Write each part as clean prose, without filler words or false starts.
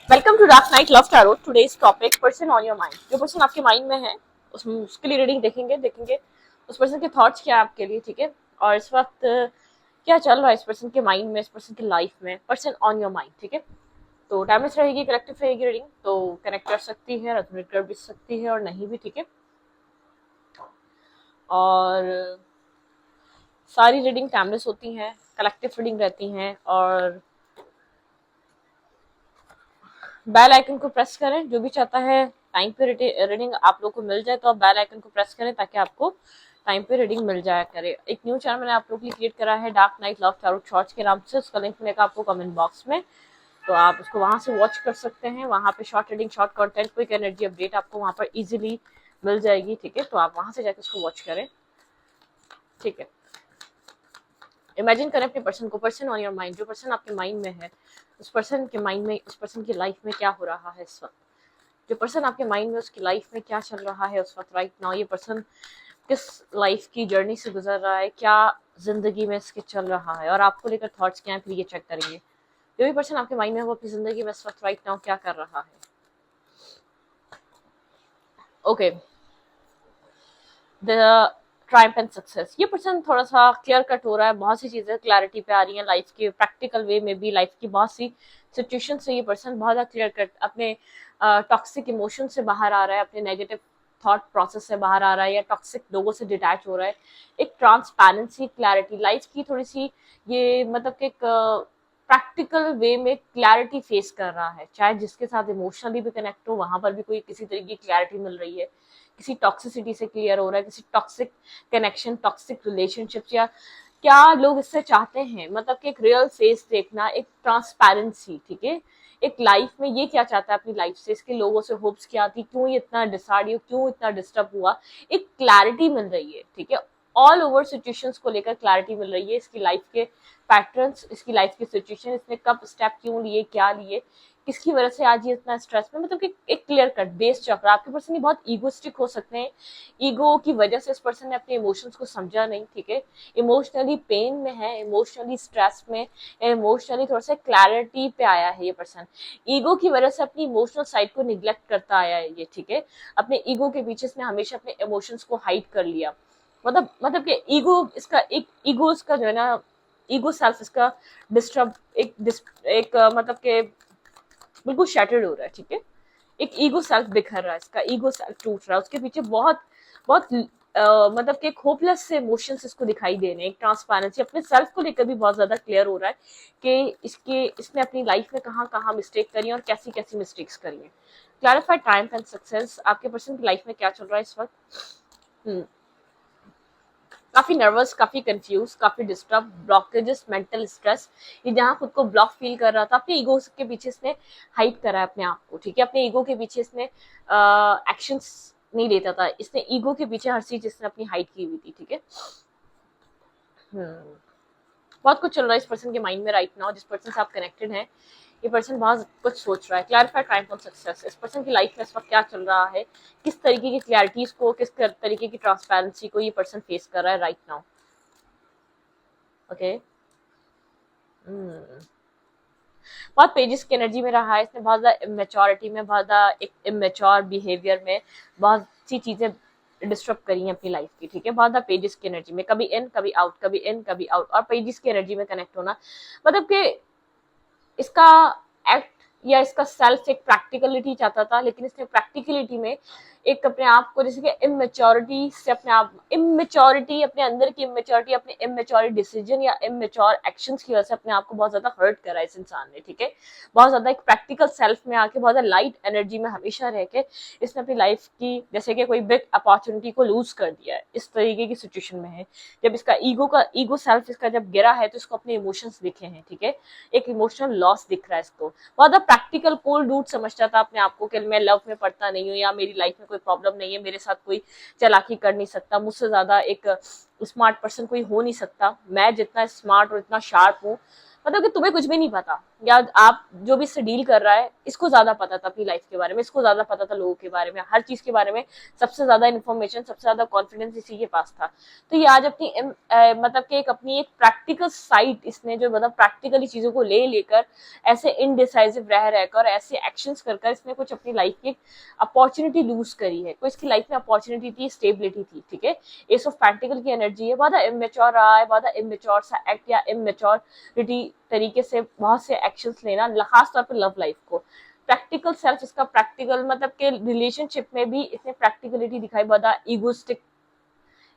Welcome to dark night love tarot. Today's topic person on your mind. जो person आपके mind में है उसके लिए रीडिंग देखेंगे उस पर्सन के थॉट्स क्या है आपके लिए, ठीक है। और इस वक्त क्या चल रहा है इस पर्सन के माइंड में, इस पर्सन की लाइफ में, पर्सन ऑन योर माइंड, ठीक है। तो टाइमलेस रहेगी, कलेक्टिव रहेगी रीडिंग, तो कनेक्ट कर सकती है, रेजोनेट कर भी सकती है और नहीं भी, ठीक है। और सारी रीडिंग टाइमलेस होती हैं, कलेक्टिव रीडिंग रहती हैं। और बेल आइकन को प्रेस करें, जो भी चाहता है टाइम पे रीडिंग आप लोग को मिल जाए तो आप बेल आइकन को प्रेस करें ताकि आपको टाइम पे रीडिंग मिल जाया करे। एक न्यू चैनल मैंने आप लोग के लिए क्रिएट करा है dark night love tarot shorts के नाम से, उसका लिंक मिलेगा आपको कमेंट बॉक्स में, तो आप उसको वहां से वॉच कर सकते हैं। वहां पे short reading, short content, quick energy update आपको वहां पर इजीली मिल जाएगी, ठीक है। तो आप वहां से जाकर उसको वॉच करें, ठीक है। इमेजिन करें अपने पर्सन को, पर्सन ऑन योर माइंड, जो पर्सन आपके माइंड में है, उस पर्सन के माइंड में, उस पर्सन की लाइफ में क्या हो रहा है इस वक्त। जो पर्सन आपके माइंड में, उसकी लाइफ में क्या चल रहा है उस वक्त राइट नाउ। ये पर्सन किस लाइफ की जर्नी से गुजर रहा है, क्या जिंदगी में इसके चल रहा है और आपको लेकर थॉट्स क्या हैं, फिर ये चेक करेंगे। जो भी पर्सन आपके माइंड में, वो अपनी जिंदगी में इस वक्त राइट नाउ क्या कर रहा है। Okay, the Triumph and success. ये पर्सन थोड़ा सा क्लियर कट हो रहा है, बहुत सी चीजें क्लैरिटी पे आ रही हैं लाइफ के प्रैक्टिकल वे में भी, लाइफ की बहुत सी सिचुएशन से ये पर्सन बहुत ज़्यादा क्लियर कट अपने टॉक्सिक इमोशन से बाहर आ रहा है, अपने नेगेटिव थॉट प्रोसेस से बाहर आ रहा है, या टॉक्सिक लोगों से डिटैच हो रहा है। एक ट्रांसपेरेंसी, क्लैरिटी लाइफ की थोड़ी सी, ये मतलब कि एक प्रैक्टिकल वे में क्लैरिटी फेस कर रहा है, चाहे जिसके साथ इमोशनली भी कनेक्ट हो वहां पर भी कोई किसी तरीके की क्लैरिटी मिल रही है, किसी टॉक्सिसिटी से क्लियर हो रहा है, किसी टॉक्सिक कनेक्शन, टॉक्सिक रिलेशनशिप, या क्या लोग इससे चाहते हैं, मतलब कि एक रियल फेस देखना, एक ट्रांसपेरेंसी, ठीक है। एक लाइफ में ये क्या चाहता है अपनी लाइफ से, इसके लोगों से होप्स क्या थी, क्यों ये इतना डिसाइड, क्यों इतना डिस्टर्ब हुआ, एक क्लैरिटी मिल रही है, ठीक है। ऑल ओवर सिचुएशंस को लेकर क्लैरिटी मिल रही है, इसकी लाइफ के पैटर्न्स, इसकी लाइफ की सिचुएशन, इसने कब स्टेप क्यों लिए, क्या लिए, किसकी वजह से आज ये इतना स्ट्रेस में, मतलब कि एक क्लियर कट बेस चल रहा है। आपके पर्सन बहुत ईगोस्टिक हो सकते हैं, ईगो की वजह से इस पर्सन ने अपने इमोशंस को समझा नहीं, ठीक है। इमोशनली पेन में है, इमोशनली स्ट्रेस में, इमोशनली थोड़ा सा क्लैरिटी पे आया है ये पर्सन। ईगो की वजह से अपनी इमोशनल साइड को निग्लेक्ट करता आया है ये, ठीक है। अपने ईगो के पीछे इसने हमेशा अपने इमोशंस को हाइड कर लिया, मतलब कि ईगो इसका, एक ईगो इसका जो है ना, ईगो सेल्फ इसका डिस्टर्ब, एक मतलब के बिल्कुल शैटर्ड हो रहा है, ठीक है। एक ईगो सेल्फ बिखर रहा है, इसका ईगो सेल्फ टूट रहा है, उसके पीछे बहुत बहुत मतलब कि एक होपलेस से इमोशंस इसको दिखाई दे रहे हैं। एक ट्रांसपेरेंसी अपने सेल्फ को लेकर भी बहुत ज्यादा क्लियर हो रहा है कि इसने अपनी लाइफ में कहाँ कहाँ मिस्टेक करी है और कैसी कैसी मिस्टेक्स करी है। Clarified Triumph and success. आपके पर्सन की लाइफ में क्या चल रहा है इस वक्त। काफी नर्वस, काफी कंफ्यूज, काफी डिस्टर्ब, ब्लॉकेजेस, मेंटल स्ट्रेस। ये जहाँ खुद को ब्लॉक फील कर रहा था, अपने ईगो के पीछे इसने हाइड करा है अपने आप को, ठीक है। अपने ईगो के पीछे इसने एक्शंस नहीं लेता था, इसने ईगो के पीछे हर चीज इसने अपनी हाइड की हुई थी, ठीक है। बहुत कुछ चल रहा है इस पर्सन के माइंड में राइट नाउ। जिस पर्सन से आप कनेक्टेड हैं, ये पर्सन बहुत कुछ सोच रहा है। Clarify Triumph on success. इस पर्सन की लाइफ में इस वक्त क्या चल रहा है, किस तरीके की क्लैरिटीज को, किस तरीके की ट्रांसपेरेंसी को ये पर्सन फेस कर रहा है राइट नाउ। ओके, बहुत पेजेस की एनर्जी में रहा है इसने, बहुत ज्यादा इमेच्योरिटी में, बहुत ज्यादा एक इमेच्योर बिहेवियर में, बहुत सी चीजें डिस्टर्ब करी हैं अपनी लाइफ की, ठीक है। बहुत ज्यादा पेजेस की एनर्जी में, कभी इन कभी आउट, कभी इन कभी आउट, और पेजेस की एनर्जी में कनेक्ट होना, मतलब कि इसका एक्ट या इसका सेल्फ एक प्रैक्टिकलिटी चाहता था, लेकिन इसने प्रैक्टिकलिटी में एक अपने आप को, जैसे कि इमेच्योरिटी से अपने आप, इमेच्योरिटी, अपने अंदर की इमेच्योरिटी, अपने इमेच्योर डिसीजन या इमेच्योर एक्शंस की वजह से अपने आप को बहुत ज्यादा हर्ट करा इस इंसान ने, ठीक है। बहुत ज्यादा एक प्रैक्टिकल सेल्फ में आके, बहुत ज्यादा लाइट एनर्जी में हमेशा रह के इसने अपनी लाइफ की, जैसे कि कोई बिग अपॉर्चुनिटी को लूज कर दिया है, इस तरीके की सिचुएशन में है। जब इसका ईगो सेल्फ इसका जब गिरा है, तो इसको अपने इमोशंस दिखे हैं, ठीक है। एक इमोशनल लॉस दिख रहा है इसको। बहुत प्रैक्टिकल कोल्ड डूड समझता था अपने आप को कि मैं लव में पड़ता नहीं हूँ, या मेरी लाइफ में कोई प्रॉब्लम नहीं है, मेरे साथ कोई चालाकी कर नहीं सकता, मुझसे ज्यादा एक स्मार्ट पर्सन कोई हो नहीं सकता, मैं जितना स्मार्ट और इतना शार्प हूँ, मतलब कि तुम्हें कुछ भी नहीं पता, या आप जो भी इससे डील कर रहा है, इसको ज्यादा पता था अपनी लाइफ के बारे में, इसको ज्यादा पता था लोगों के बारे में, हर चीज के बारे में सबसे ज्यादा इन्फॉर्मेशन, सबसे ज्यादा कॉन्फिडेंस इसी के पास था। तो ये आज अपनी मतलब कि अपनी एक प्रैक्टिकल साइट इसने जो मतलब प्रैक्टिकली चीजों को लेकर ऐसे इनडिसाइसिव रह रहकर ऐसे एक्शंस कर कर इसने कुछ अपनी लाइफ की अपॉर्चुनिटी लूज करी है। कोई इसकी लाइफ में अपॉर्चुनिटी थी, स्टेबिलिटी थी, ठीक है। एस ऑफ पेंटिकल की एनर्जी है, बहुत इमेच्योर रहा है, बहुत इमेच्योर सा एक्ट या इमेच्योरिटी तरीके से बहुत से एक्शंस लेना, खास तौर पर लव लाइफ को। प्रैक्टिकल सेल्फ, इसका प्रैक्टिकल मतलब के रिलेशनशिप में भी इसने प्रैक्टिकलिटी दिखाई, बहुत ईगोस्टिक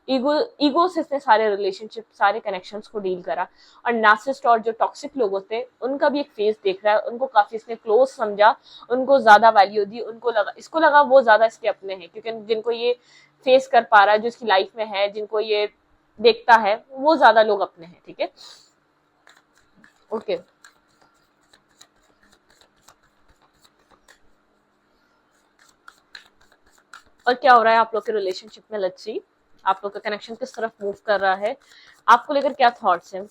ईगो से इसने सारे रिलेशनशिप, सारे कनेक्शंस को डील करा। और नार्सिसिस्ट और जो टॉक्सिक लोग होते हैं उनका भी एक फेस देख रहा है, उनको काफी इसने क्लोज समझा, उनको ज्यादा वैल्यू दी, उनको लगा, इसको लगा वो ज्यादा इसके अपने हैं, क्योंकि जिनको ये फेस कर पा रहा है, जो इसकी लाइफ में है, जिनको ये देखता है, वो ज्यादा लोग अपने हैं, ठीक है। ओके और क्या हो रहा है आप लोग के रिलेशनशिप में, लेट्स सी आप लोग का कनेक्शन किस तरफ मूव कर रहा है, आपको लेकर क्या थॉट्स हैं।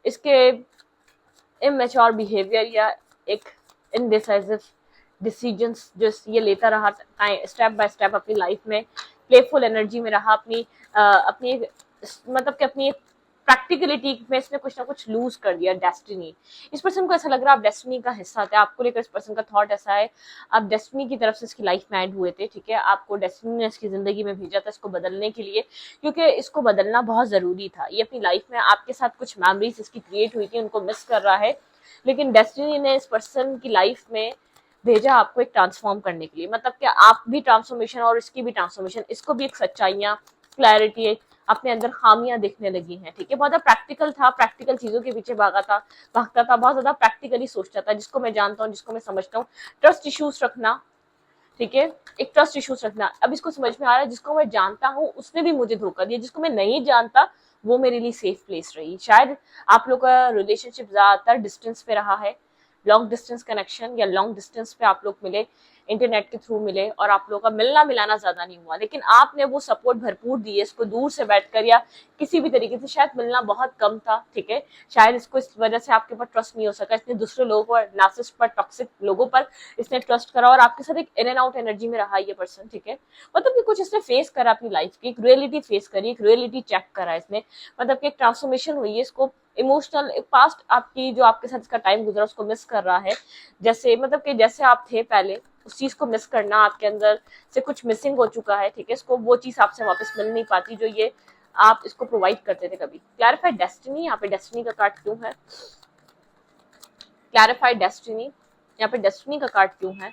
इसके इमेच्योर बिहेवियर या एक इनडिसाइसिव डिसीजंस जो ये लेता रहा स्टेप बाय स्टेप अपनी लाइफ में, प्लेफुल एनर्जी में रहा, अपनी मतलब कि अपनी प्रैक्टिकलिटी में इसने कुछ ना कुछ लूज कर दिया, डेस्टिनी। इस पर्सन को ऐसा लग रहा है आप डेस्टिनी का हिस्सा थे, आपको लेकर इस पर्सन का थॉट ऐसा है, आप डेस्टिनी की तरफ से इसकी लाइफ में ऐड हुए थे, ठीक है। आपको डेस्टिनी ने इसकी जिंदगी में भेजा था इसको बदलने के लिए, क्योंकि इसको बदलना बहुत जरूरी था। ये अपनी लाइफ में आपके साथ कुछ मेमोरीज इसकी क्रिएट हुई थी, उनको मिस कर रहा है, लेकिन डेस्टिनी ने इस पर्सन की लाइफ में भेजा आपको एक ट्रांसफॉर्म करने के लिए, मतलब कि आप भी ट्रांसफॉर्मेशन और इसकी भी ट्रांसफॉर्मेशन, इसको भी एक सच्चाइयां, क्लैरिटी, अपने अंदर खामियां दिखने लगी हैं, ठीक है। बहुत ज्यादा प्रैक्टिकल था, प्रैक्टिकल चीजों के पीछे भागता था, बहुत ज्यादा प्रैक्टिकली सोचता था, जिसको मैं जानता हूँ, जिसको मैं समझता हूँ। ट्रस्ट इश्यूज रखना, ठीक है, एक ट्रस्ट इश्यूज रखना। अब इसको समझ में आ रहा है, जिसको मैं जानता हूँ उसने भी मुझे धोखा दिया, जिसको मैं नहीं जानता वो मेरे लिए सेफ प्लेस रही। शायद आप लोग का रिलेशनशिप ज्यादातर डिस्टेंस पे रहा है, लॉन्ग डिस्टेंस कनेक्शन या लॉन्ग डिस्टेंस पे आप लोग मिले, इंटरनेट के थ्रू मिले, और आप लोगों का मिलना मिलाना ज्यादा नहीं हुआ, लेकिन आपने वो सपोर्ट भरपूर दी है इसको, दूर से बैठकर या किसी भी तरीके से। शायद मिलना बहुत कम था, ठीक है, शायद इसको इस वजह से आपके ऊपर ट्रस्ट नहीं हो सका, इसने दूसरे लोगों पर, नार्सिसिस्ट पर, टॉक्सिक लोगों पर इसने ट्रस्ट करा, और आपके साथ एक इन एंड आउट एनर्जी में रहा ये पर्सन, ठीक है। मतलब कि कुछ इसने फेस करा अपनी लाइफ की, एक रियलिटी फेस करी, एक रियलिटी चेक करा इसने, मतलब कि एक ट्रांसफॉर्मेशन हुई है इसको, इमोशनल पास्ट आपकी जो आपके साथ इसका टाइम गुजरा उसको मिस कर रहा है, जैसे मतलब कि जैसे आप थे पहले उस चीज को मिस करना, आपके अंदर से कुछ मिसिंग हो चुका है, ठीक है। इसको वो चीज आपसे वापस मिल नहीं पाती जो ये आप इसको प्रोवाइड करते थे कभी। क्लैरिफाइड डेस्टिनी, यहाँ पे डेस्टिनी का कार्ड क्यों है, क्लैरिफाइड डेस्टिनी, यहाँ पे डेस्टिनी का कार्ड क्यों है।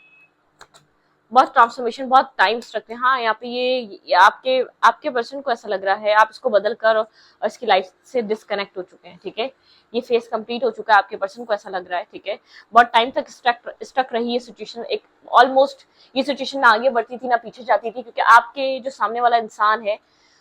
बहुत ट्रांसफॉर्मेशन, बहुत टाइम्स रखते हैं, हाँ यहाँ पे ये आपके आपके पर्सन को ऐसा लग रहा है आप इसको बदल कर और इसकी लाइफ से डिस्कनेक्ट हो चुके हैं, ठीक है। ये फेस कंप्लीट हो चुका है, आपके पर्सन को ऐसा लग रहा है, ठीक है। बहुत टाइम तक स्टक रही ये सिचुएशन, एक ऑलमोस्ट ये सिचुएशन ना आगे बढ़ती थी ना पीछे जाती थी, क्योंकि आपके जो सामने वाला इंसान है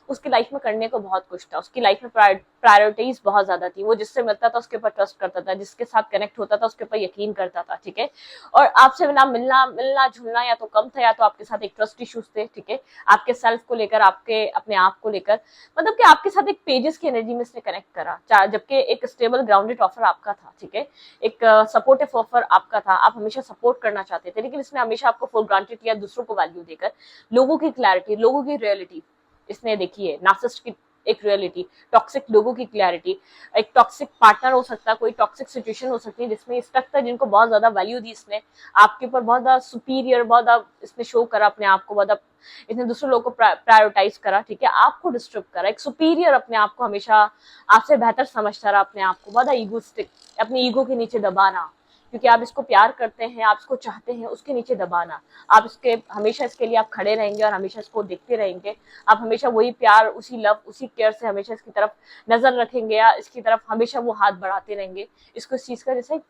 उसकी लाइफ में करने को बहुत कुछ था, उसकी लाइफ में प्रायोरिटीज बहुत ज्यादा थी, वो जिससे मिलता था उसके ऊपर ट्रस्ट करता था, जिसके साथ कनेक्ट होता था उसके ऊपर यकीन करता था, ठीक है। और आपसे ना मिलना जुलना या तो कम था, या तो आपके साथ एक ट्रस्ट इश्यूज थे, ठीक है, आपके सेल्फ को लेकर, आपके अपने आप को लेकर, मतलब कि आपके साथ एक पेजेस की एनर्जी में इसने कनेक्ट करा, जबकि एक स्टेबल ग्राउंडेड ऑफर आपका था, ठीक है, एक सपोर्टिव ऑफर आपका था, आप हमेशा सपोर्ट करना चाहते थे, लेकिन इसने हमेशा आपको फॉर ग्रांटेड किया, दूसरों को वैल्यू देकर, लोगों की क्लैरिटी, लोगों की रियलिटी इसने देखी है, नार्सिसिस्ट की एक रियलिटी, टॉक्सिक लोगों की क्लैरिटी, एक टॉक्सिक पार्टनर हो सकता है, कोई टॉक्सिक सिचुएशन हो सकती है जिसमें स्टक था, जिनको बहुत ज्यादा वैल्यू दी इसने, आपके ऊपर बहुत ज्यादा सुपीरियर, बहुत ज्यादा इसने शो करा अपने आप को, बहुत इसने दूसरे लोगों को प्रायोरिटाइज करा, ठीक है, आपको डिस्टर्ब करा, एक सुपीरियर अपने आप को हमेशा आपसे बेहतर समझता रहा, अपने आप को बहुत ईगोस्टिक, अपनी ईगो के नीचे दबाना, क्योंकि आप इसको प्यार करते हैं, आप इसको चाहते हैं, उसके नीचे दबाना, आप इसके हमेशा इसके लिए आप खड़े रहेंगे और हमेशा इसको देखते रहेंगे, आप हमेशा वही प्यार, उसी लव, उसी केयर से हमेशा इसकी तरफ नजर रखेंगे, या इसकी तरफ हमेशा वो हाथ बढ़ाते रहेंगे। इसको इस चीज का जैसे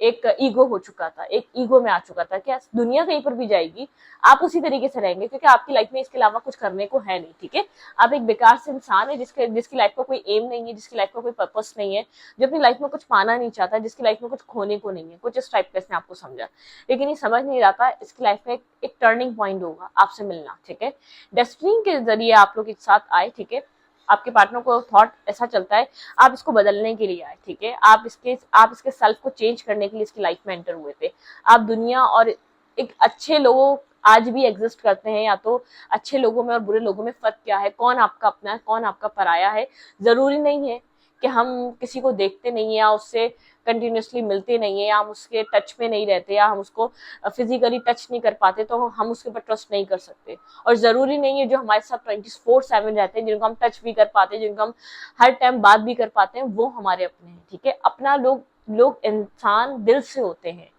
एक ईगो हो चुका था, एक ईगो में आ चुका था कि दुनिया कहीं पर भी जाएगी आप उसी तरीके से रहेंगे, क्योंकि आपकी लाइफ में इसके अलावा कुछ करने को है नहीं, ठीक है। आप एक बेकार से इंसान है जिसकी लाइफ का कोई एम नहीं है, जिसकी लाइफ का कोई पर्पस नहीं है, जो अपनी लाइफ में कुछ पाना नहीं चाहता, जिसकी लाइफ में कुछ खोने को नहीं है, कुछ इस टाइप का इसने आपको समझा, लेकिन ये समझ नहीं रहा था इसकी लाइफ में एक टर्निंग पॉइंट होगा आपसे मिलना, ठीक है। डेस्टिनी के जरिए आप लोग एक साथ आए, ठीक है, आपके पार्टनर को थॉट ऐसा चलता है आप इसको बदलने के लिए आए, ठीक है, आप इसके सेल्फ को चेंज करने के लिए इसकी लाइफ में एंटर हुए थे। आप दुनिया और एक अच्छे लोगों आज भी एग्जिस्ट करते हैं, या तो अच्छे लोगों में और बुरे लोगों में फर्क क्या है, कौन आपका अपना है, कौन आपका पराया है। जरूरी नहीं है कि हम किसी को देखते नहीं है या उससे कंटिन्यूसली मिलते नहीं है या हम उसके टच में नहीं रहते या हम उसको फिजिकली टच नहीं कर पाते तो हम उसके ऊपर ट्रस्ट नहीं कर सकते। और जरूरी नहीं है जो हमारे साथ 24/7 रहते हैं, जिनको हम टच भी कर पाते हैं, जिनको हम हर टाइम बात भी कर पाते हैं, वो हमारे अपने हैं, ठीक है। अपना लोग इंसान दिल से होते हैं,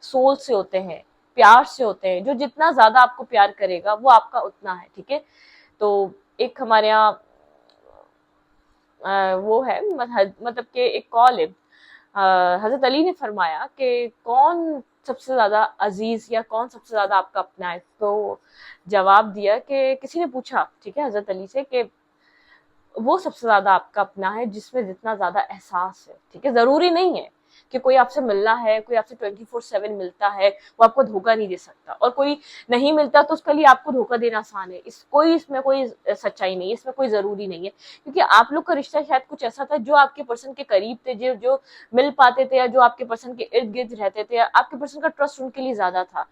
सोल से होते हैं, प्यार से होते हैं। जो जितना ज्यादा आपको प्यार करेगा वो आपका उतना है, ठीक है। तो एक हमारे यहाँ वो है मतलब कि एक कॉल है, हजरत अली ने फरमाया कि कौन सबसे ज्यादा अजीज या कौन सबसे ज्यादा आपका अपना है। तो जवाब दिया कि किसी ने पूछा, ठीक है, हजरत अली से कि वो सबसे ज्यादा आपका अपना है जिसमें जितना ज्यादा एहसास है, ठीक है। जरूरी नहीं है कि कोई आपसे मिलना है, कोई आपसे 24/7 मिलता है वो आपको धोखा नहीं दे सकता, और कोई नहीं मिलता तो उसके लिए आपको धोखा देना आसान है। इसमें कोई सच्चाई नहीं है, इसमें कोई जरूरी नहीं है, क्योंकि आप लोग का रिश्ता शायद कुछ ऐसा था जो आपके पर्सन के करीब थे, जो मिल पाते थे या जो आपके पर्सन के इर्द गिर्द रहते थे, आपके पर्सन का ट्रस्ट उनके लिए ज्यादा था,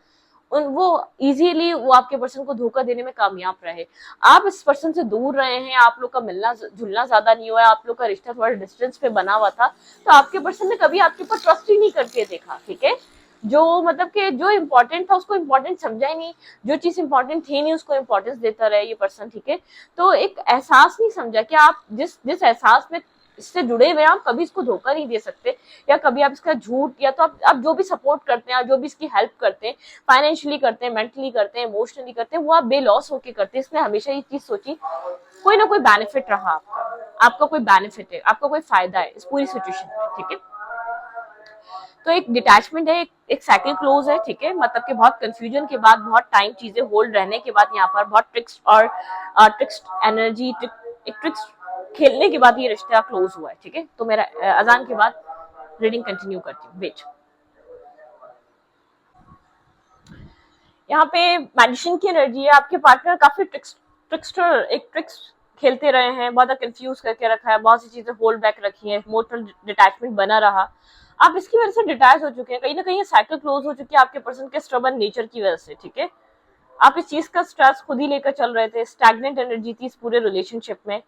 वो इजीली वो आपके पर्सन को धोखा देने में कामयाब रहे। आप इस पर्सन से दूर रहे हैं, आप लोग का मिलना जुलना ज्यादा नहीं हुआ है, आप लोग का रिश्ता थोड़ा डिस्टेंस पे बना हुआ था, तो आपके पर्सन ने कभी आपके ऊपर ट्रस्ट ही नहीं करके देखा, ठीक है। जो मतलब कि जो इम्पोर्टेंट था उसको इम्पोर्टेंट समझा ही नहीं, जो चीज इम्पोर्टेंट थी नहीं उसको इम्पोर्टेंस देता रहे ये पर्सन, ठीक है। तो एक एहसास नहीं समझा कि आप जिस एहसास में इससे जुड़े हुए आप कभी इसको धोखा नहीं दे सकते, या कभी आप इसका झूठ, या तो आप जो भी सपोर्ट करते हैं, जो भी इसकी हेल्प करते हैं, फाइनेंशियली करते हैं, मेंटली करते हैं, इमोशनली करते हैं, वो आप बेलॉस होके करते हैं। इसने हमेशा ये चीज सोची कोई ना कोई बेनिफिट रहा आपका कोई बेनिफिट है, आपका कोई फायदा है इस पूरी सिचुएशन में, ठीक है। तो एक डिटैचमेंट है, एक साइकिल क्लोज है, ठीक है। मतलब कि बहुत कंफ्यूजन के बाद, बहुत टाइम चीजें होल्ड रहने के बाद, यहाँ पर बहुत ट्रिक्स और ट्रिक्स एनर्जी ट्रिक्स खेलने के बाद ये रिश्ता क्लोज हुआ है, ठीक है। तो मेरा अजान के बाद रीडिंग कंटिन्यू करती हूँ। वेट, यहाँ पे मैजिशियन की एनर्जी है। आपके पार्टनर काफी ट्रिक्स खेलते रहे हैं, बहुत कंफ्यूज करके रखा है, बहुत सी चीजें होल्ड बैक रखी है, इमोशनल डिटैचमेंट बना रहा। आप इसकी वजह से डिटैच हो चुके हैं, कहीं ना कहीं साइकिल क्लोज हो चुकी है आपके पर्सन के स्टबर्न नेचर की वजह से, ठीक है। आप इस चीज का स्ट्रेस खुद ही लेकर चल रहे थे, स्टैग्नेंट एनर्जी थी इस पूरे रिलेशनशिप में,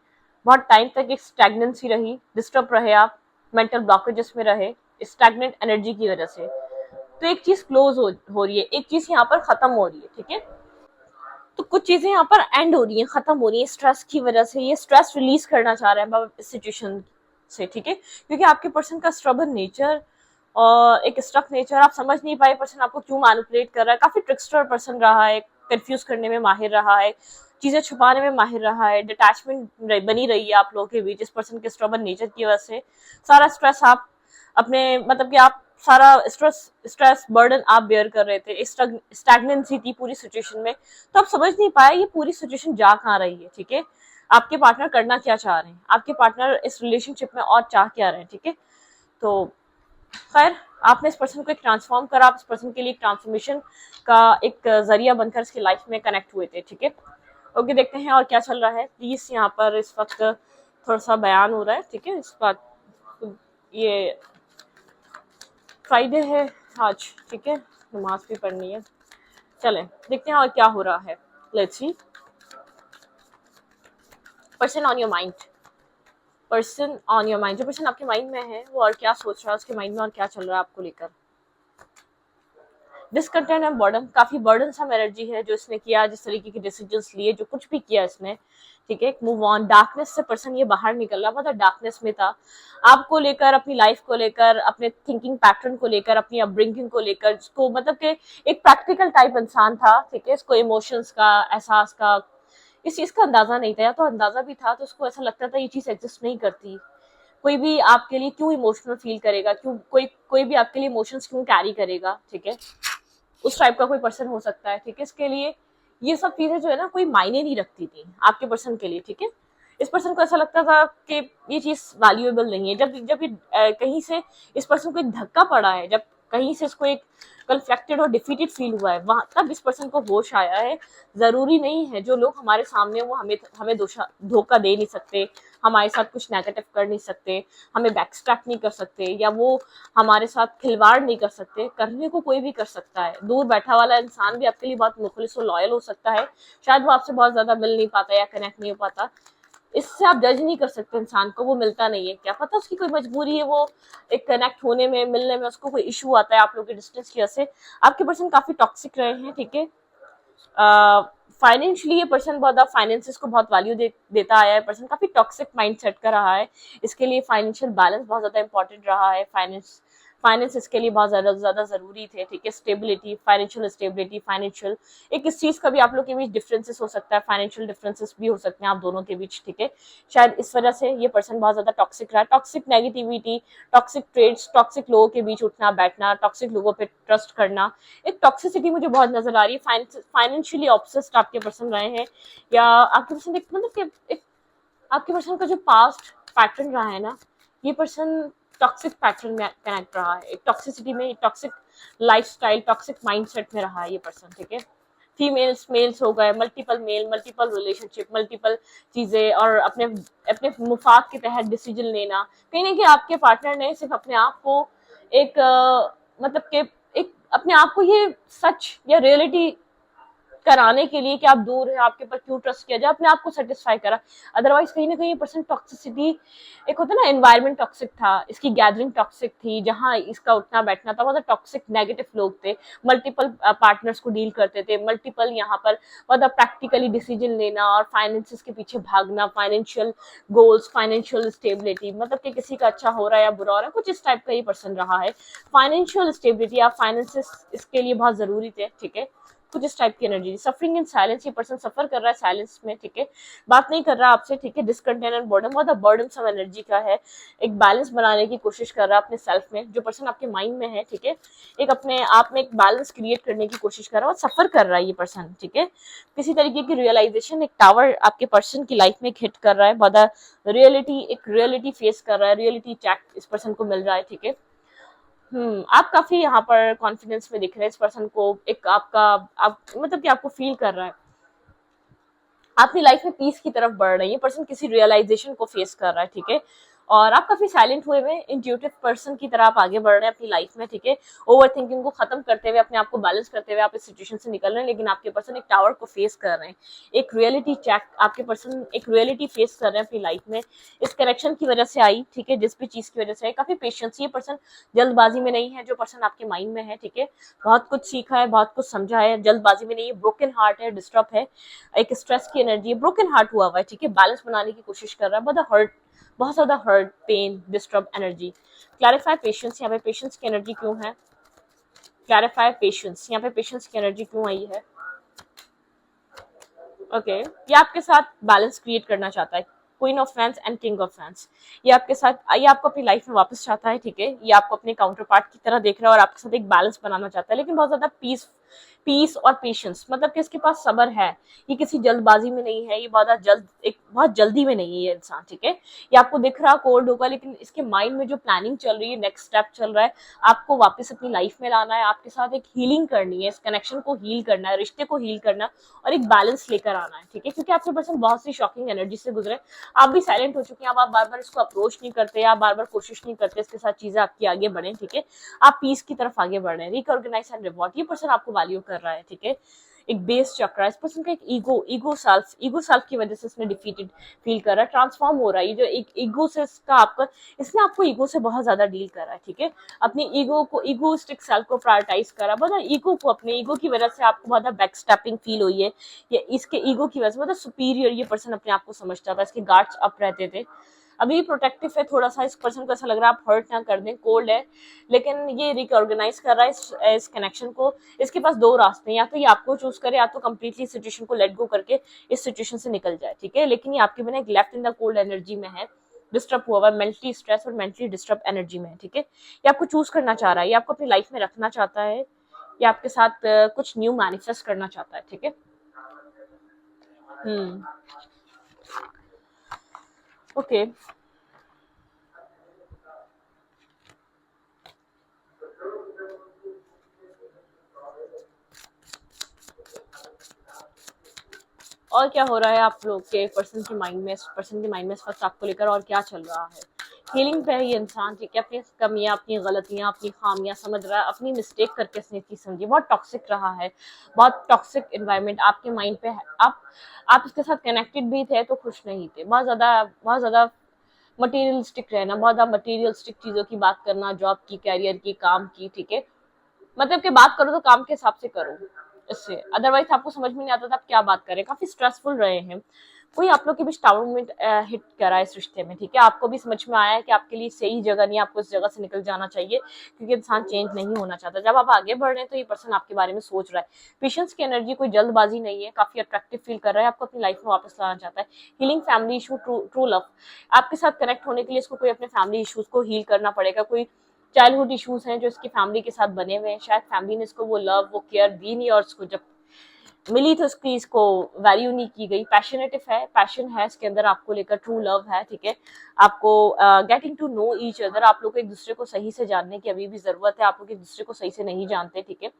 बहुत टाइम तक एक स्टैग्नेंसी रही, डिस्टर्ब रहे आप, मेंटल ब्लॉकेजेस में रहे स्टैग्नेंट एनर्जी की वजह से। तो एक चीज क्लोज हो रही है, एक चीज यहाँ पर खत्म हो रही है, ठीक है। तो कुछ चीजें यहाँ पर एंड हो रही है, खत्म हो रही है स्ट्रेस की वजह से। ये स्ट्रेस रिलीज करना चाह रहे हैं इस सिचुएशन से, ठीक है, क्योंकि आपके पर्सन का स्ट्रबन नेचर और एक स्ट्रक नेचर, आप समझ नहीं पाए पर्सन आपको क्यों मैनिपुलेट कर रहा है। काफी ट्रिक्स्टर पर्सन रहा है, कंफ्यूज करने में माहिर रहा है, चीजें छुपाने में माहिर रहा है, डिटैचमेंट बनी रही है आप लोगों के बीच इस पर्सन के स्ट्रबन नेचर की वजह से। सारा स्ट्रेस आप अपने मतलब कि आप सारा स्ट्रेस बर्डन आप बेयर कर रहे थे, स्टैग्नेंसी थी पूरी सिचुएशन में, तो आप समझ नहीं पाए ये पूरी सिचुएशन जा कहाँ रही है, ठीक है। आपके पार्टनर करना क्या चाह रहे हैं, आपके पार्टनर इस रिलेशनशिप में और चाह क्या रहे हैं, ठीक है। तो खैर आपने इस पर्सन को एक ट्रांसफॉर्म करा, आप इस पर्सन के लिए ट्रांसफॉर्मेशन का एक जरिया बनकर इसकी लाइफ में कनेक्ट हुए थे, ठीक है। ओके, देखते हैं और क्या चल रहा है। प्लीज यहाँ पर इस वक्त थोड़ा सा बयान हो रहा है, ठीक है। इस बात ये फ्राइडे है आज, ठीक है, नमाज भी पढ़नी है। चलें देखते हैं और क्या हो रहा है। Let's see, person on your mind, person on your mind, जो पर्सन आपके माइंड में है वो और क्या सोच रहा है, उसके माइंड में और क्या चल रहा है आपको लेकर। डिसकंटेंट एंड बर्डन, काफी बर्डन सम एनर्जी है जो इसने किया, जिस तरीके के डिसीजंस लिए, जो कुछ भी किया इसने, ठीक है। मूव ऑन, डार्कनेस से पर्सन ये बाहर निकल रहा, मतलब डार्कनेस में था आपको लेकर, अपनी लाइफ को लेकर, अपने थिंकिंग पैटर्न को लेकर, अपनी अपब्रिंगिंग को लेकर, जिसको मतलब कि एक प्रैक्टिकल टाइप इंसान था, ठीक है। इसको इमोशंस का, एहसास का, इस चीज का अंदाजा नहीं था, या तो अंदाजा भी था तो उसको ऐसा लगता था ये चीज एग्जिस्ट नहीं करती, कोई भी आपके लिए क्यों इमोशनल फील करेगा, क्यों कोई भी आपके लिए इमोशंस क्यों कैरी करेगा, ठीक है। उस टाइप का कोई पर्सन हो सकता है, ठीक है। इसके लिए ये सब चीजें जो है ना कोई मायने नहीं रखती थी आपके पर्सन के लिए, ठीक है। इस पर्सन को ऐसा लगता था कि ये चीज वैल्यूएबल नहीं है। जब कहीं से इस पर्सन को एक धक्का पड़ा है, जब कहीं से इसको एक कंफ्लिक्टेड और डिफीटेड फील हुआ है, वहां तब इस पर्सन को होश आया है। जरूरी नहीं है जो लोग हमारे सामने वो हमें हमें धोखा दे नहीं सकते, हमारे साथ कुछ नेगेटिव कर नहीं सकते, हमें बैकस्ट्रैप नहीं कर सकते, या वो हमारे साथ खिलवाड़ नहीं कर सकते। करने को कोई भी कर सकता है। दूर बैठा वाला इंसान भी आपके लिए बहुत मुखलिस और लॉयल हो सकता है, शायद वो आपसे बहुत ज्यादा मिल नहीं पाता या कनेक्ट नहीं हो पाता, इससे आप जज नहीं कर सकते इंसान को, वो मिलता नहीं है, क्या पता उसकी कोई मजबूरी है, वो एक कनेक्ट होने में मिलने में उसको कोई इशू आता है आप लोग के डिस्टेंस की वजह से। आपके पर्सन काफी टॉक्सिक रहे हैं, ठीक है। फाइनेंशियली ये पर्सन बहुत फाइनेंसेस को बहुत वैल्यू देता आया है, पर्सन काफी टॉक्सिक माइंडसेट का रहा है, इसके लिए फाइनेंशियल बैलेंस बहुत ज्यादा इंपॉर्टेंट रहा है। फाइनेंस इसके लिए बहुत ज्यादा जरूरी थे, ठीक है। स्टेबिलिटी, फाइनेंशियल स्टेबिलिटी, फाइनेंशियल एक इस चीज का भी आप लोग के बीच डिफरेंसेस हो सकता है, फाइनेंशियल डिफरेंसेस भी हो सकते हैं आप दोनों के बीच, ठीक है। शायद इस वजह से ये पर्सन बहुत ज्यादा टॉक्सिक रहा, toxic negativity, toxic trades, toxic लोगों के बीच उठना बैठना, टॉक्सिक लोगों पे ट्रस्ट करना, एक टॉक्सिसिटी मुझे बहुत नजर आ रही है। फाइनेंशियली ऑब्सेस्ड आपके पर्सन रहे हैं, या आपके पर्सन एक मतलब एक आपके पर्सन का जो पास्ट पैटर्न रहा है ना, ये पर्सन टॉक्सिक पैटर्न में कनेक्ट रहा है, एक टॉक्सिसिटी में, टॉक्सिक लाइफस्टाइल, टॉक्सिक माइंडसेट में रहा है ये पर्सन, ठीक है। फीमेल्स मेल्स हो गए, multiple male, multiple relationship, multiple चीजें, और अपने अपने मुफाद के तहत डिसीजन लेना। कहीं ना कहीं आपके पार्टनर ने सिर्फ अपने आप को एक मतलब के एक अपने आप को ये सच या रियलिटी कराने के लिए कि आप दूर हैं, आपके पर क्यों ट्रस्ट किया जाए, अपने आप को सेटिस्फाई करा। अदरवाइज कहीं ना कहीं पर्सन टॉक्सिसिटी, एक होता है ना एनवायरमेंट टॉक्सिक था, इसकी गैदरिंग टॉक्सिक थी, जहां इसका उठना बैठना था बहुत टॉक्सिक नेगेटिव लोग थे, मल्टीपल पार्टनर्स को डील करते थे, मल्टीपल यहाँ पर बहुत प्रैक्टिकली डिसीजन लेना और फाइनेंसिस के पीछे भागना, फाइनेंशियल गोल्स, फाइनेंशियल स्टेबिलिटी, मतलब कि किसी का अच्छा हो रहा है या बुरा हो रहा है, कुछ इस टाइप का ये पर्सन रहा है। फाइनेंशियल स्टेबिलिटी या फाइनेंसिस इसके लिए बहुत जरूरी थे, ठीक है। कुछ इस टाइप की एनर्जी। सफरिंग इन साइलेंस, ये पर्सन सफर कर रहा है साइलेंस में, ठीक है, बात नहीं कर रहा आपसे, ठीक है। डिसकंटेंट एंड बॉर्डम, बहुत बर्डन सम एनर्जी का है, एक बैलेंस बनाने की कोशिश कर रहा है अपने सेल्फ में, जो पर्सन आपके माइंड में है, ठीक है, एक अपने आप में एक बैलेंस क्रिएट करने की कोशिश कर रहा है और सफर कर रहा है ये पर्सन, ठीक है। किसी तरीके की रियलाइजेशन, एक टावर आपके पर्सन की लाइफ में हिट कर रहा है, बहुत रियलिटी, एक रियलिटी फेस कर रहा है, रियलिटी चेक इस पर्सन को मिल रहा है, ठीक है। आप काफी यहाँ पर कॉन्फिडेंस में दिख रहे हैं इस पर्सन को, एक आपका आप मतलब कि आपको फील कर रहा है अपनी लाइफ में पीस की तरफ बढ़ रही है। ये पर्सन किसी रियलाइजेशन को फेस कर रहा है, ठीक है। और आप काफी साइलेंट हुए हुए इंट्यूटिव पर्सन की तरह आप आगे बढ़ रहे हैं अपनी लाइफ में, ठीक है। ओवर थिंकिंग को खत्म करते हुए, अपने आप को बैलेंस करते हुए आप इस सिचुएशन से निकल रहे हैं, लेकिन आपके पर्सन एक टावर को फेस कर रहे हैं, एक रियलिटी चेक, आपके पर्सन एक रियलिटी फेस कर रहे हैं अपनी लाइफ में, इस कनेक्शन की वजह से आई, ठीक है, जिस भी चीज की वजह से आई। काफी पेशेंस, ये पर्सन जल्दबाजी में नहीं है, जो पर्सन आपके माइंड में है, ठीक है, बहुत कुछ सीखा है, बहुत कुछ समझा है, जल्दबाजी में नहीं है, ब्रोकन हार्ट है, डिस्टर्ब है, एक स्ट्रेस की एनर्जी है, ब्रोकन हार्ट हुआ हुआ है, ठीक है, बैलेंस बनाने की कोशिश कर रहा है, बहुत ज्यादा hurt, pain, disturb energy. Clarify patience, यहाँ पे पेशेंस की एनर्जी क्यों है? क्लैरिफाई पेशेंस, यहाँ पे पेशेंस की एनर्जी क्यों आई है? ओके, ये आपके साथ बैलेंस क्रिएट करना चाहता है, queen of fans and king of fans, ये आपके साथ, ये आपको अपनी लाइफ में वापस चाहता है, ठीक है, ये आपको अपने काउंटर पार्ट की तरह देख रहा है और आपके साथ एक बैलेंस बनाना चाहता है, लेकिन बहुत ज्यादा पीस और पेशेंस, मतलब कि इसके पास सब्र है, ये किसी जल्दबाजी में नहीं है, ये बहुत जल्दी में नहीं है ये इंसान, ठीक है। ये आपको दिख रहा कोल्ड होगा, लेकिन इसके माइंड में जो प्लानिंग चल रही है, नेक्स्ट स्टेप चल रहा है, आपको वापस अपनी लाइफ में लाना है, आपके साथ एक हीलिंग करनी है, इस कनेक्शन को हील करना है, रिश्ते को हील करना और एक बैलेंस लेकर आना है, ठीक है, क्योंकि आपके पर्सन बहुत सी शॉकिंग एनर्जी से गुजरे, आप भी साइलेंट हो चुके हैं, आप बार बार इसको अप्रोच नहीं करते, आप बार बार कोशिश नहीं करते इसके साथ चीजें आपकी आगे बढ़े, ठीक है, आप पीस की तरफ आगे बढ़ रहे हैं, रिकॉर्गेनाइज एंड रिवॉर्ड, ये पर्सन आपको वैल्यू कर रहा है, ठीक है, एक बेस चक्र है इस पर्सन का, एक ईगो सेल्फ की वजह से इसने डिफीटेड फील कर रहा है, ट्रांसफॉर्म हो रहा है, ये जो एक ईगो से इसका आपका, इसने आपको ईगो से बहुत ज्यादा डील कर रहा है, ठीक है, अपनी ईगो को, ईगोइस्टिक सेल्फ को प्रायोरिटाइज करा, मतलब ईगो को, अपने ईगो की वजह से आपको बहुत बैकस्टैपिंग फील हुई है, या इसके ईगो की वजह से मतलब सुपीरियर ये पर्सन अपने आप को समझता था, इसके गार्ड्स अप रहते थे, अभी प्रोटेक्टिव है थोड़ा सा, इस पर्सन को ऐसा लग रहा है आप हर्ट ना कर दें, कोल्ड है, लेकिन ये रिकॉर्गेनाइज कर रहा है इस कनेक्शन को। इसके पास दो रास्ते हैं, या तो ये आपको चूज करे, या तो कंप्लीटली सिचुएशन को लेट गो करके इस सिचुएशन से निकल जाए, ठीक है, लेकिन ये आपके बिना एक left in the cold energy में है, डिस्टर्ब हुआ हुआ, मेंटली स्ट्रेस और मेंटली डिस्टर्ब एनर्जी में है, ठीक है, ये आपको चूज करना चाह रहा है, ये आपको अपनी लाइफ में रखना चाहता है, ये आपके साथ कुछ न्यू मैनिफेस्ट करना चाहता है, ठीक है। ओके, और क्या हो रहा है आप लोग के पर्सन के माइंड में, पर्सन के माइंड में इस वक्त आपको लेकर और क्या चल रहा है। हीलिंग पे है ये इंसान, ठीक है, अपनी कमियां, अपनी गलतियां, अपनी खामियां समझ रहा है, अपनी मिस्टेक करके इसने चीज समझी, बहुत टॉक्सिक रहा है, बहुत टॉक्सिक एनवायरनमेंट आपके माइंड पे है। आप इसके साथ कनेक्टेड भी थे तो खुश नहीं थे, बहुत ज्यादा मटेरियलिस्टिक रहना, बहुत ज्यादा मटेरियलिस्टिक चीजों की बात करना, जॉब की, कैरियर की, काम की, ठीक है, मतलब कि बात करो तो काम के हिसाब से करो, इससे अदरवाइज आपको समझ में नहीं आता था आप क्या बात करें, काफी स्ट्रेसफुल रहे हैं। कोई आप लोग के बीच टाउनमेंट हिट करा है इस रिश्ते में, ठीक है, आपको भी समझ में आया है कि आपके लिए सही जगह नहीं है, आपको इस जगह से निकल जाना चाहिए, क्योंकि इंसान चेंज नहीं होना चाहता। जब आप आगे बढ़ रहे हैं तो ये पर्सन आपके बारे में सोच रहा है, पेशेंस की एनर्जी, कोई जल्दबाजी नहीं है, काफी अट्रैक्टिव फील कर रहा है, आपको अपनी लाइफ में वापस लाना चाहता है। Healing family issue, true love, आपके साथ कनेक्ट होने के लिए इसको कोई अपने फैमिली इशूज को हील करना पड़ेगा, कोई चाइल्डहुड इश्यूज हैं जो इसकी फैमिली के साथ बने हुए हैं, शायद फैमिली ने इसको वो लव, वो केयर दी नहीं, और इसको जब मिली तो उसकी इसको वैल्यू नहीं की गई। पैशनेटिव है, पैशन है इसके अंदर आपको लेकर, ट्रू लव है, ठीक है, आपको getting to know each other, आप लोग को एक दूसरे को सही से जानने की अभी भी जरूरत है, आप लोग एक दूसरे को सही से नहीं जानते, ठीक है,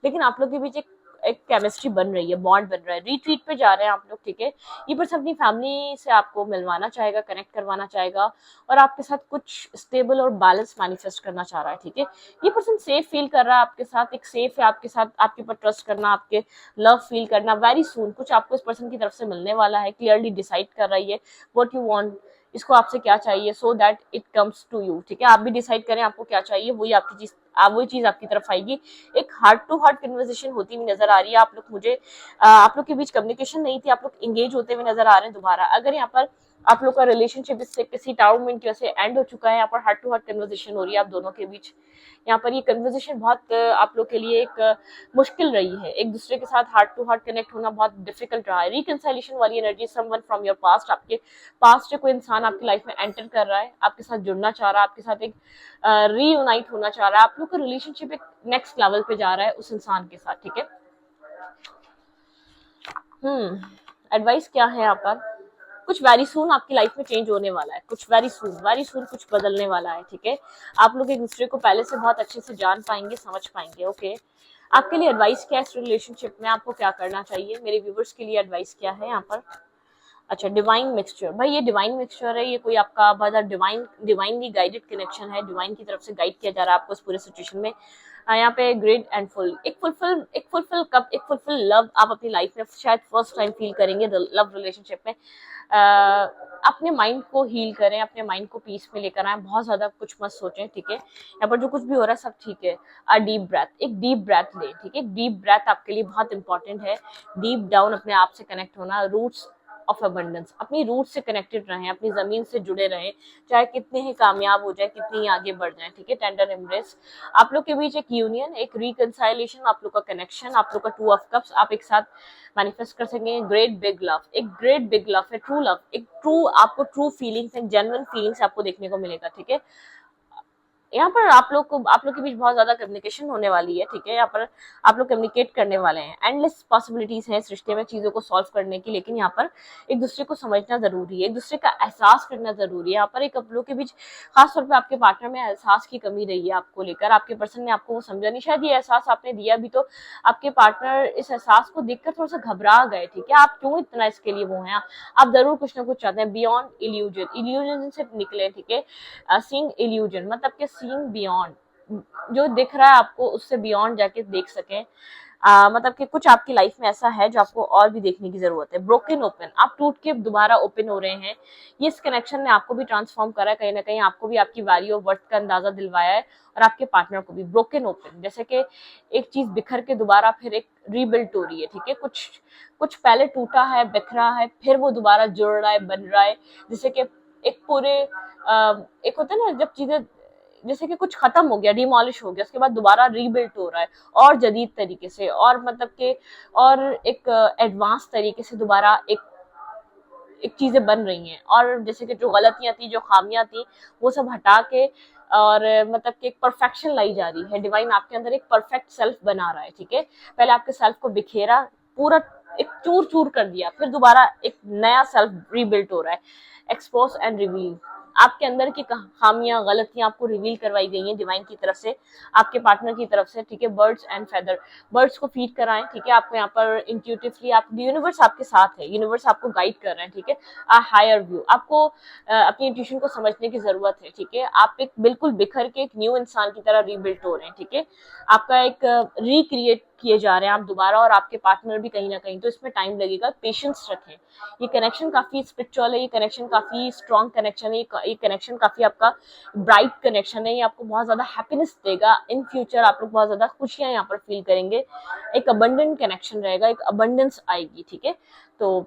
लेकिन आप लोग के बीच एक केमिस्ट्री बन रही है, बॉन्ड बन रहा है, रिट्रीट पे जा रहे हैं आप लोग, ठीक है, ये पर्सन अपनी फैमिली से आपको मिलवाना चाहेगा, कनेक्ट करवाना चाहेगा, और आपके साथ कुछ स्टेबल और बैलेंस मैनिफेस्ट करना चाह रहा है, ठीक है, ये पर्सन सेफ फील कर रहा है आपके साथ, एक सेफ है आपके साथ, आपके ऊपर ट्रस्ट करना, आपके लव फील करना, वेरी सून कुछ आपको इस पर्सन की तरफ से मिलने वाला है, क्लियरली डिसाइड कर रही है व्हाट यू वांट, इसको आपसे क्या चाहिए, so that it comes to you, ठीक है, आप भी डिसाइड करें आपको क्या चाहिए, वही आपकी चीज, वही चीज आपकी तरफ आएगी। एक हार्ट टू हार्ट कन्वर्सेशन होती हुई नजर आ रही है, आप लोग मुझे आप लोग के बीच कम्युनिकेशन नहीं थी, आप लोग इंगेज होते हुए नजर आ रहे हैं दोबारा। अगर यहाँ पर आप लोग का रिलेशनशिप इससे किसी टाउनमेंट की वजह से एंड हो चुका है, यहाँ पर हार्ट टू हार्ट कन्वर्सेशन हो रही है आप दोनों के बीच, यहाँ पर ये कन्वर्सेशन बहुत आप लोग के लिए एक मुश्किल रही है, एक दूसरे के साथ हार्ट टू हार्ट कनेक्ट होना बहुत डिफिकल्ट रहा है। रिकंसिलिएशन वाली energy, someone from your past, आपके पास्ट से कोई इंसान आपकी लाइफ में एंटर कर रहा है, आपके साथ जुड़ना चाह रहा है, आपके साथ एक रीयूनाइट होना चाह रहा है, आप लोग का रिलेशनशिप एक नेक्स्ट लेवल पे जा रहा है उस इंसान के साथ, ठीक है। एडवाइस क्या है यहाँ पर, कुछ वेरी सून आपकी लाइफ में चेंज होने वाला है, कुछ वेरी सून कुछ बदलने वाला है, ठीक है, आप लोग एक दूसरे को पहले से बहुत अच्छे से जान पाएंगे, समझ पाएंगे, ओके। आपके लिए एडवाइस क्या है इस रिलेशनशिप में, आपको क्या करना चाहिए, मेरे व्यूवर्स के लिए एडवाइस क्या है यहाँ पर। अच्छा, डिवाइन मिक्सचर, भाई ये डिवाइन मिक्सचर है, ये कोई आपका बहुत डिवाइनली गाइडेड कनेक्शन है, डिवाइन की तरफ से गाइड किया जा रहा है आपको इस पूरे सिचुएशन में। यहाँ पे ग्रेट एंड फुल, एक फुलफिल लव आप अपनी लाइफ में शायद फर्स्ट टाइम फील करेंगे लव रिलेशनशिप में। अपने माइंड को हील करें, अपने माइंड को पीस में लेकर आए, बहुत ज्यादा कुछ मत सोचें, ठीक है, यहाँ पर जो कुछ भी हो रहा है सब ठीक है। डीप ब्रेथ, एक डीप ब्रेथ ले, ठीक है, डीप ब्रेथ आपके लिए बहुत इंपॉर्टेंट है, डीप डाउन अपने आप से कनेक्ट होना, रूट्स ऑफ अबंडेंस, अपनी रूट से कनेक्टेड रहें, अपनी जमीन से जुड़े रहें, चाहे कितने ही कामयाब हो जाए, कितनी ही आगे बढ़ जाए, ठीक है। टेंडर एम्ब्रेस, आप लोग के बीच एक यूनियन, एक रिकंसाइलेशन, आप लोग का कनेक्शन, आप लोग का टू ऑफ कप्स, आप एक साथ मैनिफेस्ट कर सकेंगे। ग्रेट बिग लव, एक ग्रेट बिग लव है, ट्रू लव, एक ट्रू आपको true feelings and genuine feelings आपको देखने को मिलेगा, ठीक है। यहाँ पर आप लोग के बीच बहुत ज्यादा कम्युनिकेशन होने वाली है, ठीक है, यहाँ पर आप लोग कम्युनिकेट करने वाले हैं, एंडलेस पॉसिबिलिटीज हैं इस रिश्ते में चीजों को सॉल्व करने की, लेकिन यहाँ पर एक दूसरे को समझना जरूरी है, एक दूसरे का एहसास करना जरूरी है। यहाँ पर एक आप लोग के बीच खासतौर पर आपके पार्टनर में एहसास की कमी रही है आपको लेकर, आपके पर्सन ने आपको वो समझा नहीं, शायद ये एहसास आपने दिया भी तो आपके पार्टनर इस एहसास को देखकर थोड़ा सा घबरा गए, ठीक है, आप क्यों इतना इसके लिए वो हैं, आप जरूर कुछ ना कुछ चाहते हैं। बियॉन्ड इल्यूजन से निकले, ठीक है, सीइंग इल्यूजन मतलब कि सीइंग बियॉन्ड, जो दिख रहा है आपको उससे बियॉन्ड जाके देख सकें, मतलब कि कुछ आपकी लाइफ में ऐसा है जो आपको और भी देखने की जरूरत है। ब्रोकन ओपन, आप टूट के दोबारा ओपन हो रहे हैं, ये इस कनेक्शन ने आपको भी ट्रांसफॉर्म करा है, कहीं ना कहीं आपको भी आपकी वैल्यू ऑफ वर्थ का अंदाजा दिलवाया है, और आपके पार्टनर को भी। ब्रोकन ओपन, जैसे कि एक चीज बिखर के दोबारा फिर एक रीबिल्ट हो रही है, ठीक है, कुछ कुछ पहले टूटा है, बिखरा है, फिर वो दोबारा जुड़ रहा है, बन रहा है, जैसे कि एक पूरे एक होता है ना जब चीजें जैसे कि कुछ खत्म हो गया, डिमोलिश हो गया, उसके बाद दोबारा रीबिल्ट हो रहा है, और जदीद तरीके से, और मतलब के और एक एडवांस तरीके से दोबारा एक एक चीजें बन रही हैं, और जैसे कि जो गलतियां थी, जो खामियां थी, वो सब हटा के और मतलब कि एक परफेक्शन लाई जा रही है। डिवाइन आपके अंदर एक परफेक्ट सेल्फ बना रहा है, ठीक है, पहले आपके सेल्फ को बिखेरा, पूरा एक चूर चूर कर दिया, फिर दोबारा एक नया सेल्फ रीबिल्ट हो रहा है। एक्सपोज एंड रिवील, आपके अंदर की खामियां, गलतियां आपको रिवील करवाई गई हैं डिवाइन की तरफ से, आपके पार्टनर की तरफ से, ठीक है। बर्ड्स एंड फेदर, बर्ड्स को फीड कराएं, ठीक है। आपको यहाँ पर इंट्यूटिवली आप, यूनिवर्स आपके साथ है, यूनिवर्स आपको गाइड कर रहे हैं, ठीक है। हायर व्यू, आपको अपनी इंट्यूशन को समझने की जरूरत है, ठीक है। आप एक बिल्कुल बिखर के एक न्यू इंसान की तरह रीबिल्ट हो रहे हैं, ठीक है। आपका एक रिक्रिएट किए जा रहे हैं आप दोबारा, और आपके पार्टनर भी कहीं ना कहीं, तो इसमें टाइम लगेगा, पेशेंस रखें। ये कनेक्शन काफी स्पिरिचुअल है, ये कनेक्शन काफी स्ट्रॉन्ग कनेक्शन है, ये कनेक्शन काफी आपका ब्राइट कनेक्शन है, ये आपको बहुत ज्यादा हैप्पीनेस देगा इन फ्यूचर, आप लोग बहुत ज्यादा खुशियां यहाँ पर फील करेंगे, एक अबंडेंट कनेक्शन रहेगा, एक अबंडेंस आएगी, ठीक है। तो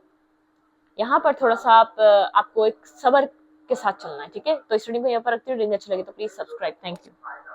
यहाँ पर थोड़ा सा आपको एक सब्र के साथ चलना है, ठीक है। तो इस वीडियो को यहाँ पर रखते हुए, अच्छा लगे तो प्लीज सब्सक्राइब। Thank you.